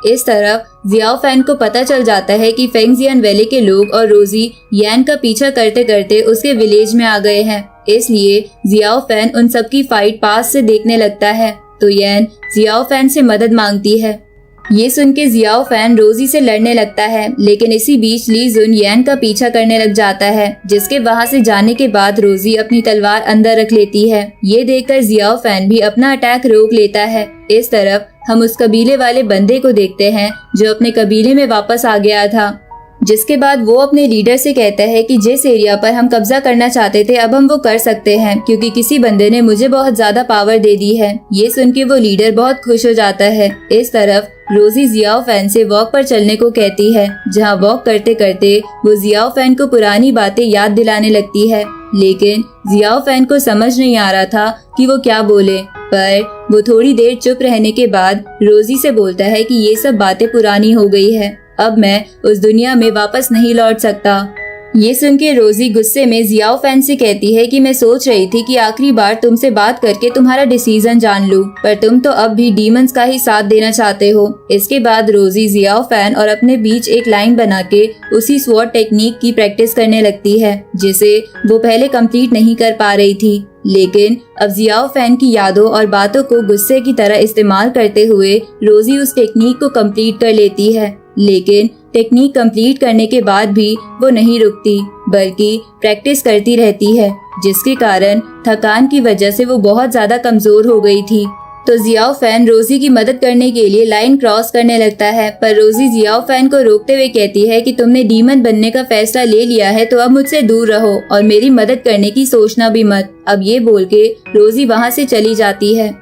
इस तरफ Xiao fan को पता चल जाता है कि फेंगजियान वैली के लोग और रोजी यान का पीछा करते करते उसके विलेज में आ गए हैं। इसलिए जियाओ फैन उन सबकी फाइट पास से देखने लगता है तो यान जियाओ फैन से मदद मांगती है। ये सुन के जियाओ फैन रोजी से लड़ने लगता है, लेकिन इसी बीच ली जुन यान का पीछा करने लग जाता है, जिसके वहां से जाने के बाद रोजी अपनी तलवार अंदर रख लेती है। ये देखकर जियाओ फैन भी अपना अटैक रोक लेता है। इस तरफ हम उस कबीले वाले बंदे को देखते हैं जो अपने कबीले में वापस आ गया था, जिसके बाद वो अपने लीडर से कहता है कि जिस एरिया पर हम कब्जा करना चाहते थे अब हम वो कर सकते हैं, क्योंकि किसी बंदे ने मुझे बहुत ज्यादा पावर दे दी है। ये सुन के वो लीडर बहुत खुश हो जाता है। इस तरफ रोजी जियाओ फैन से वॉक पर चलने को कहती है, जहाँ वॉक करते करते वो जियाओ फैन को पुरानी बातें याद दिलाने लगती है, लेकिन जियाओ फैन को समझ नहीं आ रहा था कि वो क्या बोले। पर वो थोड़ी देर चुप रहने के बाद रोजी से बोलता है कि ये सब बातें पुरानी हो गई है, अब मैं उस दुनिया में वापस नहीं लौट सकता। ये सुन के रोजी गुस्से में जियाओ फैन से कहती है कि मैं सोच रही थी कि आखिरी बार तुमसे बात करके तुम्हारा डिसीजन जान लूं, पर तुम तो अब भी डीमंस का ही साथ देना चाहते हो। इसके बाद रोजी जियाओ फैन और अपने बीच एक लाइन बना के उसी स्वॉर्ड टेक्निक की प्रैक्टिस करने लगती है, जिसे वो पहले कंप्लीट नहीं कर पा रही थी। लेकिन अब जियाओ फैन की यादों और बातों को गुस्से की तरह इस्तेमाल करते हुए रोजी उस टेक्निक को कंप्लीट कर लेती है। लेकिन टेक्निक कंप्लीट करने के बाद भी वो नहीं रुकती, बल्कि प्रैक्टिस करती रहती है, जिसके कारण थकान की वजह से वो बहुत ज्यादा कमजोर हो गई थी। तो जियाओ फैन रोजी की मदद करने के लिए लाइन क्रॉस करने लगता है, पर रोजी जियाओ फैन को रोकते हुए कहती है कि तुमने डीमन बनने का फैसला ले लिया है तो अब मुझसे दूर रहो और मेरी मदद करने की सोचना भी मत। अब ये बोल के रोजी वहाँ से चली जाती है,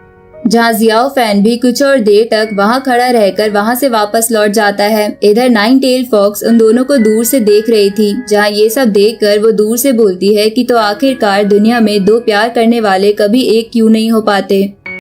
जहाँ जियाओ फैन भी कुछ और देर तक वहाँ खड़ा रहकर वहाँ से वापस लौट जाता है। इधर नाइन टेल फॉक्स उन दोनों को दूर से देख रही थी, जहाँ ये सब देखकर वो दूर से बोलती है कि तो आखिरकार दुनिया में दो प्यार करने वाले कभी एक क्यों नहीं हो पाते।